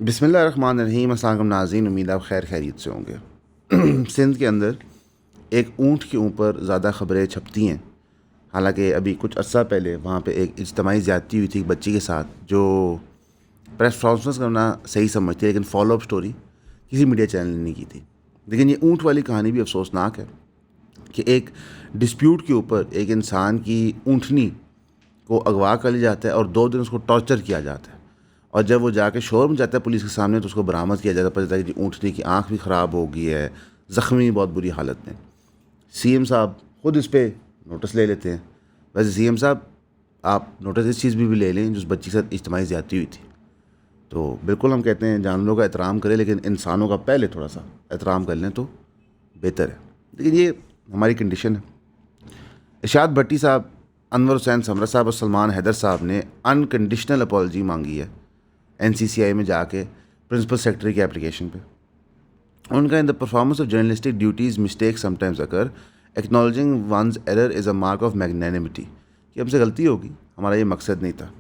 बिस्मिल्लाहिर्रहमानिर्रहीम। अस्सलाम वालेकुम नाज़रीन, उम्मीद आप खैर खैरियत से होंगे। सिंध के अंदर एक ऊँट के ऊपर ज़्यादा ख़बरें छपती हैं। हालांकि अभी कुछ अर्सा पहले वहाँ पे एक इज्तमाही ज़्यादती हुई थी एक बच्ची के साथ, जो प्रेस कॉन्फ्रेंस करना सही समझती है, लेकिन फॉलो अप स्टोरी किसी मीडिया चैनल ने नहीं की थी। लेकिन ये ऊँट वाली कहानी भी अफसोसनाक है कि एक डिस्प्यूट के ऊपर एक इंसान की ऊँटनी को अगवा कर लिया जाता है और 2 दिन उसको टॉर्चर किया जाता है, और जब वो जाके शोर मचाता है पुलिस के सामने तो उसको बरामद किया जाता है। पता चलता है कि ऊँटनी की आँख भी ख़राब हो गई है, ज़ख्मी बहुत बुरी हालत में। सीएम साहब खुद इस पर नोटिस ले लेते हैं। वैसे सीएम साहब, आप नोटिस इस चीज़ भी ले लें जो उस बच्ची के साथ इज्तिमाई ज़्यादती हुई थी। तो बिल्कुल हम कहते हैं जानवरों का एहतराम करें, लेकिन इंसानों का पहले थोड़ा सा एहतराम कर लें तो बेहतर है। लेकिन ये हमारी कंडीशन है। इरशाद भट्टी साहब, अनवर हुसैन समरा साहब और सलमान हैदर साहब ने अनकंडीशनल अपॉलजी मांगी है NCCI में जाके प्रिंसिपल सेक्रेटरी की एप्लीकेशन पे। उनका in the performance of journalistic duties mistake sometimes occur, acknowledging one's error is a mark of magnanimity, कि हमसे गलती होगी, हमारा ये मकसद नहीं था।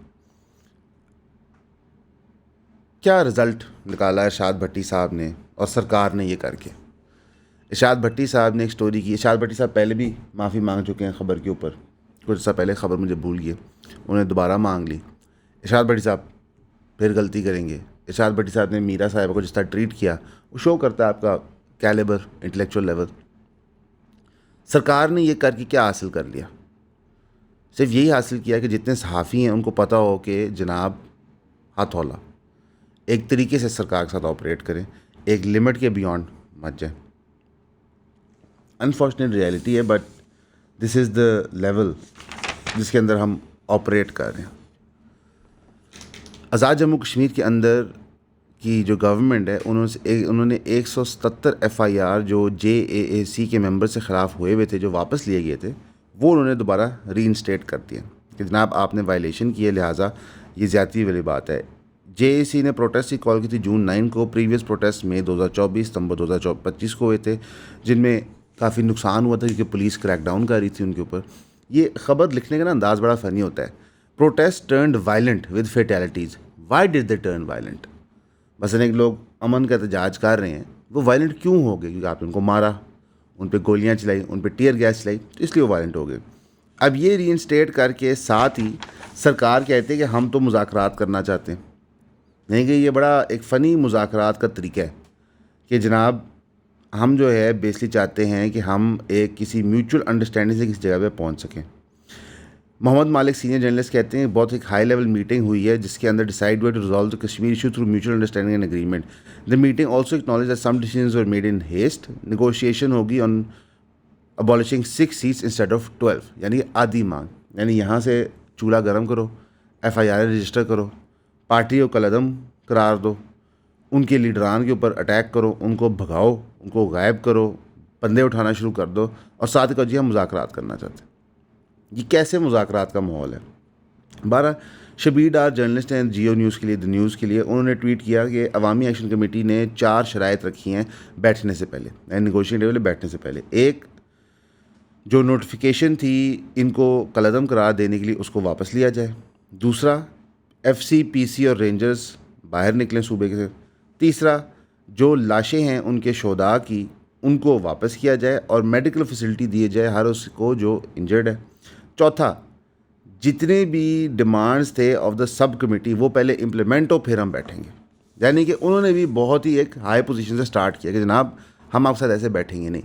क्या रिज़ल्ट निकाला इरशाद भट्टी साहब ने और सरकार ने ये करके। इरशाद भट्टी साहब ने एक स्टोरी की। इरशाद भट्टी साहब पहले भी माफ़ी मांग चुके हैं ख़बर के ऊपर, कुछ अर्सा पहले ख़बर मुझे भूल गई, उन्हें दोबारा मांग ली। इरशाद भट्टी साहब फिर गलती करेंगे। इरशाद भट्टी साहब ने मीरा साहिबा को जिस तरह ट्रीट किया वो शो करता है आपका कैलिबर, इंटेलेक्चुअल लेवल। सरकार ने ये करके क्या हासिल कर लिया? सिर्फ यही हासिल किया कि जितने सहाफ़ी हैं उनको पता हो कि जनाब हथौला, एक तरीके से सरकार के साथ ऑपरेट करें, एक लिमिट के बियॉन्ड मत जाए। अनफॉर्चुनेट रियलिटी है, but this is the level जिसके अंदर हम ऑपरेट कर रहे हैं। आज़ाद जम्मू कश्मीर के अंदर की जो गवर्नमेंट है उन्होंने 177 FIR जो JAAC के मेंबर से ख़िलाफ़ हुए हुए थे, जो वापस लिए गए थे, वो उन्होंने दोबारा रीइंस्टेट कर दिया कि जनाब आपने वायलेशन की है, लिहाजा ये ज़्यादती वाली बात है। JAC ने प्रोटेस्ट की कॉल की थी जून 9 को। प्रीवियस प्रोटेस्ट में 2024 सितंबर 2025 को हुए थे, जिनमें काफ़ी नुकसान हुआ था क्योंकि पुलिस क्रैकडाउन कर रही थी उनके ऊपर। ये ख़बर लिखने का ना अंदाज़ बड़ा फ़नी होता है। Protest turned violent with fatalities. Why did they turn violent? मसलन एक लोग अमन का एहतजाज कर रहे हैं, वो वायलेंट क्यों हो गए? क्योंकि आपने उनको मारा, उन पर गोलियाँ चलाई, उन पर टीयर गैस चलाई, तो इसलिए वो वायलेंट हो गए। अब ये रीइंस्टेट करके साथ ही सरकार कहती है कि हम तो मुज़ाकरात करना चाहते हैं। नहीं कि ये बड़ा एक फ़नी मुज़ाकरात का तरीका है कि जनाब हम जो है बेसिकली चाहते हैं कि हम एक किसी म्यूचुअल अंडरस्टैंडिंग से किसी जगह पे पहुंच सकें। मोहम्मद मालिक सीनियर जर्नलिस्ट कहते हैं बहुत एक हाई लेवल मीटिंग हुई है जिसके अंदर डिसाइड हुआ to resolve the Kashmir issue through mutual understanding and agreement. The meeting also acknowledge that some decisions were made in haste. Negotiation होगी on abolishing 6 seats instead of 12, यानी आधी मांग, यानी यहाँ से चूल्हा गर्म करो, FIR रजिस्टर करो, पार्टी को कलअदम करार दो, उनके लीडरान के ऊपर अटैक करो, उनको भगाओ, उनको गायब करो, बंदे उठाना शुरू कर दो, और साथ ही कहो जी हम मुज़ाकरात करना चाहते हैं। ये कैसे मुज़ाकरात का माहौल है? 12 शबीर डार जर्नलिस्ट हैं जियो न्यूज़ के लिए, द न्यूज़ के लिए। उन्होंने ट्वीट किया कि अवामी एक्शन कमेटी ने 4 शराइत रखी हैं बैठने से पहले, यानी नेगोशिएट टेबल बैठने से पहले। एक, जो नोटिफिकेशन थी इनको कलअदम करार देने के लिए, उसको वापस लिया जाए। दूसरा, FC, PC और रेंजर्स बाहर निकलें सूबे से। तीसरा, जो लाशें हैं उनके शोधा की, उनको वापस किया जाए और मेडिकल फैसिलिटी दिए जाए हर उसको जो इंजर्ड है। चौथा, जितने भी डिमांड्स थे ऑफ द सब कमेटी वो पहले इम्प्लीमेंट हो, फिर हम बैठेंगे। यानी कि उन्होंने भी बहुत ही एक हाई पोजीशन से स्टार्ट किया कि जनाब हम आपके साथ ऐसे बैठेंगे नहीं।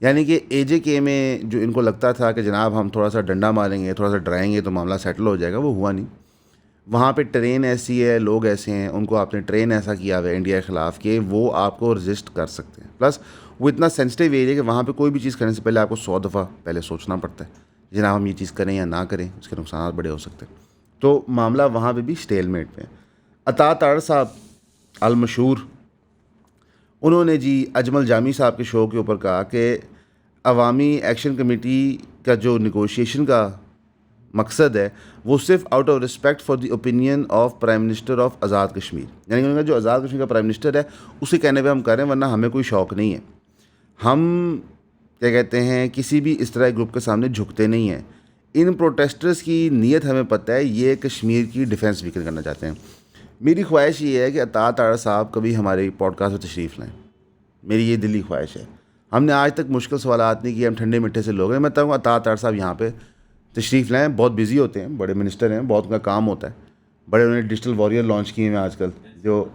यानी कि AJK में जो इनको लगता था कि जनाब हम थोड़ा सा डंडा मारेंगे, थोड़ा सा डराएंगे तो मामला सेटल हो जाएगा, वो हुआ नहीं। वहाँ पे ट्रेन ऐसी है, लोग ऐसे हैं, उनको आपने ट्रेन ऐसा किया हुआ है इंडिया के ख़िलाफ़ कि वो आपको रजिस्ट कर सकते हैं। प्लस वो इतना सेंसिटिव एरिया कि वहाँ पे कोई भी चीज़ करने से पहले आपको 100 दफ़ा पहले सोचना पड़ता है, जनाब हम ये चीज़ करें या ना करें, उसके नुकसान बड़े हो सकते हैं। तो मामला वहाँ पे भी स्टेलमेट में है। अता ताड़ साहब अल मशहूर, उन्होंने जी अजमल जामी साहब के शो के ऊपर कहा कि अवामी एक्शन कमेटी का जो निगोशिएशन का मकसद है वो सिर्फ out of respect for the opinion of prime minister of Azad Kashmir, यानी उन्होंने जो आज़ाद कश्मीर का प्राइम मिनिस्टर है उसे कहने पे हम कर रहे हैं, वरना हमें कोई शौक़ नहीं है। हम क्या कहते हैं किसी भी इस तरह ग्रुप के सामने झुकते नहीं हैं। इन प्रोटेस्टर्स की नीयत हमें पता है, ये कश्मीर की डिफेंस वीकन करना चाहते हैं। मेरी ख्वाहिश ये है कि अता तारा साहब कभी हमारे पॉडकास्ट में तशरीफ़ लाएँ। मेरी ये दिली ख्वाहिश है। हमने आज तक मुश्किल सवालात नहीं किए, हम ठंडे मिट्ठे से लोग हैं। मैं कहूँगा अता तारा साहब यहाँ पे तशरीफ़ लाएँ। बहुत बिजी होते हैं, बड़े मिनिस्टर हैं, बहुत उनका काम होता है। बड़े उन्होंने डिजिटल वॉरियर लॉन्च किए हैं आजकल, जो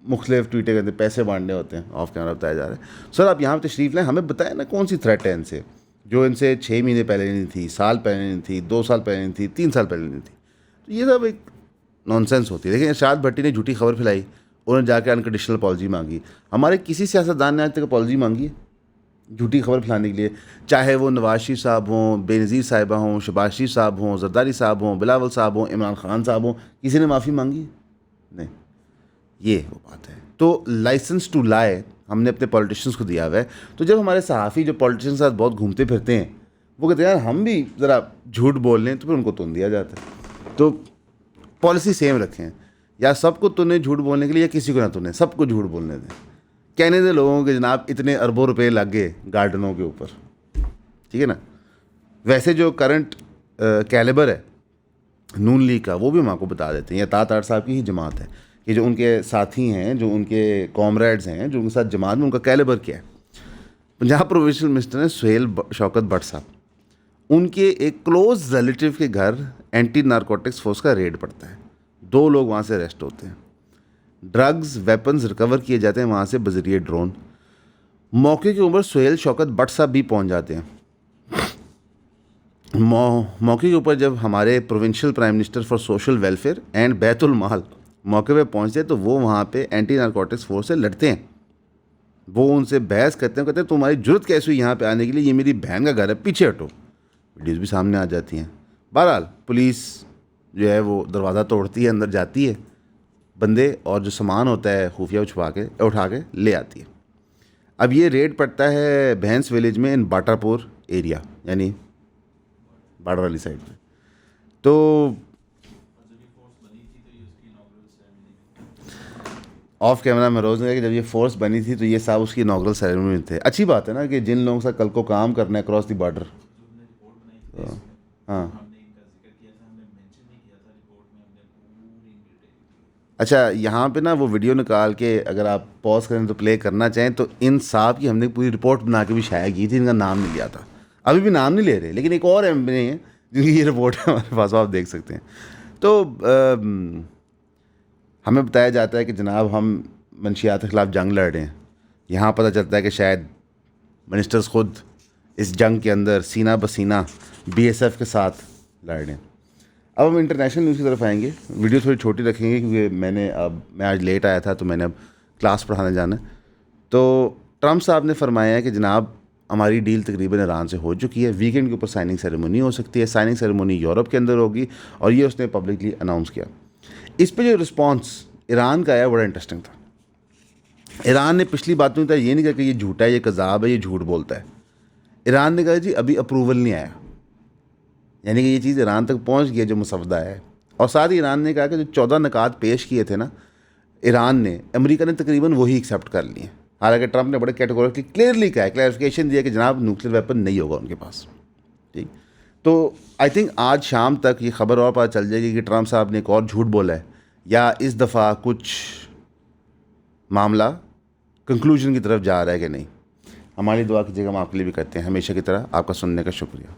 मुख्तलिफ ट्वीटें करते, पैसे बांटने होते हैं, ऑफ कैमरा बताया जा रहा है। सर आप यहाँ पर तशरीफ़ लाएँ, हमें बताएं ना कौन सी थ्रेट है इनसे, जो इनसे 6 महीने पहले नहीं थी, साल पहले नहीं थी, 2 साल पहले नहीं थी, 3 साल पहले नहीं थी। तो ये सब एक नॉनसेंस होती है। देखिए इरशाद भट्टी ने झूठी खबर फैलाई, उन्होंने जाकर अनकंडीशनल अपॉलजी मांगी। हमारे किसी सियासतदान ने आज तक अपॉलजी मांगी है झूठी खबर फैलाने के लिए? चाहे वो नवाज शरीफ साहब हों, बेनज़ीर साहिबा हों, शहबाज शरीफ साहब हों, जरदारी साहब हों, बिलावल साहब हों, इमरान खान साहब हों, किसी ने माफ़ी मांगी? नहीं, ये वो बात है। तो लाइसेंस टू लाई हमने अपने पॉलिटिशियंस को दिया हुआ है। तो जब हमारे सहाफ़ी जो पॉलिटिशियंस के साथ बहुत घूमते फिरते हैं, वो कहते हैं यार हम भी ज़रा झूठ बोल लें, तो फिर उनको तुन दिया जाता है। तो पॉलिसी सेम रखें, या सबको तुने झूठ बोलने के लिए, या किसी को ना तुने, सबको झूठ बोलने दें। कहने दें लोगों के जनाब इतने अरबों रुपए लग गए गार्डनों के ऊपर, ठीक है ना। वैसे जो करंट कैलिबर है नून लीग का, वो भी हम आपको बता देते हैं। या तार साहब की ही जमात है कि जो उनके साथी हैं, जो उनके कॉमरेड्स हैं, जो उनके साथ जमात में, उनका कैलिबर क्या है। पंजाब प्रोविंशियल मिनिस्टर हैं सुहेल शौकत भट्ट साहब, उनके एक क्लोज रिलेटिव के घर एंटी नारकोटिक्स फोर्स का रेड पड़ता है, 2 लोग वहाँ से अरेस्ट होते हैं, ड्रग्स वेपन्स रिकवर किए जाते हैं वहाँ से बजरिए ड्रोन। मौके के ऊपर सुहेल शौकत भट्ट साहब भी पहुँच जाते हैं। मौके के ऊपर जब हमारे provincial prime minister for social welfare and बैतुल माल मौके पे पहुँचते हैं, तो वो वहाँ पे एंटी नारकोटिक्स फोर्स से लड़ते हैं। वो उनसे बहस करते हैं, कहते हैं तुम्हारी जरूरत कैसे हुई यहाँ पे आने के लिए, ये मेरी बहन का घर है, पीछे हटो। वीडियोज़ भी सामने आ जाती हैं। बहरहाल पुलिस जो है वो दरवाज़ा तोड़ती है, अंदर जाती है, बंदे और जो सामान होता है खुफिया उठा के ले आती है। अब ये रेड पड़ता है भैंस विलेज में, इन बाटापुर एरिया, यानी बार्डर वाली साइड में। तो ऑफ कैमरा में रोज़ ने कि जब ये फोर्स बनी थी तो ये साहब उसकी इनॉग्रल सेरेमनी में थे। अच्छी बात है ना कि जिन लोगों के साथ कल को काम करना है क्रॉस द बॉर्डर। हाँ, अच्छा यहाँ पे ना वो वीडियो निकाल के अगर आप पॉज करें तो प्ले करना चाहें, तो इन साहब की हमने पूरी रिपोर्ट बना के भी शाया की थी, इनका नाम नहीं लिया था, अभी भी नाम नहीं ले रहे, लेकिन एक और एमपी है जिनकी ये रिपोर्ट है हमारे पास, आप देख सकते हैं। तो हमें बताया जाता है कि जनाब हम मंशियात के ख़िलाफ़ जंग लड़ रहे हैं। यहाँ पता चलता है कि शायद मिनिस्टर्स खुद इस जंग के अंदर सीना बसीना बीएसएफ के साथ लड़ रहे हैं। अब हम इंटरनेशनल न्यूज़ की तरफ आएंगे। वीडियो थोड़ी छोटी रखेंगे क्योंकि मैं आज लेट आया था, तो मैंने अब क्लास पढ़ाने जाना है। तो ट्रंप साहब ने फरमाया है कि जनाब हमारी डील तकरीबन ईरान से हो चुकी है, वीकेंड के ऊपर साइनिंग सेरेमनी हो सकती है। साइनिंग सेरेमनी यूरोप के अंदर होगी, और ये उसने पब्लिकली अनाउंस किया। इस पे जो रिस्पॉन्स ईरान का आया बड़ा इंटरेस्टिंग था। ईरान ने पिछली बात में ये नहीं कहा कि ये झूठा है, ये कज़ाब है, ये झूठ बोलता है। ईरान ने कहा जी अभी अप्रूवल नहीं आया, यानी कि ये चीज़ ईरान तक पहुंच गई है जो मुसवदा है। और साथ ही ईरान ने कहा कि जो 14 निकात पेश किए थे ना ईरान ने, अमेरिका ने तकरीबन वही एक्सेप्ट कर लिए। हालांकि ट्रंप ने बड़े कैटेगोरिकली क्लियरली कहा है, क्लैरिफिकेशन दिया कि जनाब न्यूक्लियर वेपन नहीं होगा उनके पास। ठीक, तो आई थिंक आज शाम तक ये खबर और पता चल जाएगी कि ट्रंप साहब ने एक और झूठ बोला है, या इस दफ़ा कुछ मामला कंक्लूजन की तरफ जा रहा है कि नहीं। हमारी दुआ कीजिएगा, हम आपके लिए भी करते हैं हमेशा की तरह। आपका सुनने का शुक्रिया।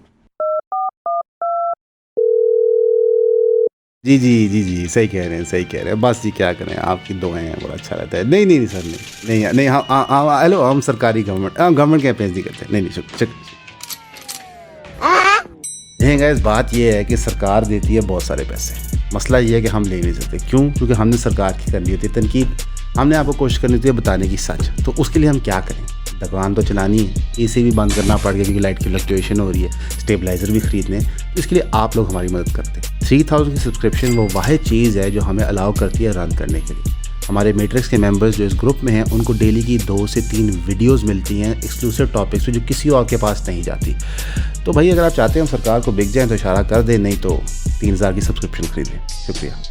जी जी जी जी, सही कह रहे हैं, सही कह रहे हैं। बस जी क्या करें, आपकी दुआएं हैं, बड़ा अच्छा रहता है। नहीं सर, नहीं हेलो, हम सरकारी गवर्नमेंट कैंपेन नहीं करते। नहीं शुक्रिया। गाइस, बात ये है कि सरकार देती है बहुत सारे पैसे, मसला ये है कि हम ले नहीं सकते। क्यों? क्योंकि हमने सरकार की करनी होती है तनकीद, हमने आपको कोशिश करनी होती है बताने की सच। तो उसके लिए हम क्या करें? दुकान तो चलानी है, एसी भी बंद करना पड़ गया क्योंकि लाइट की फ्लक्चुएशन हो रही है, स्टेबलाइज़र भी ख़रीदने, तो इसके लिए आप लोग हमारी मदद करते हैं। 3000 की सब्सक्रिप्शन वो वाहिद चीज़ है जो हमें अलाउ करती है रन करने के लिए। हमारे मैट्रिक्स के मेंबर्स जो इस ग्रुप में हैं, उनको डेली की 2 से 3 वीडियोस मिलती हैं एक्सक्लूसिव टॉपिक्स पे, जो किसी और के पास नहीं जाती। तो भाई अगर आप चाहते हैं हम सरकार को बिक जाएँ तो इशारा कर दें, नहीं तो 3000 की सब्सक्रिप्शन खरीदें। शुक्रिया।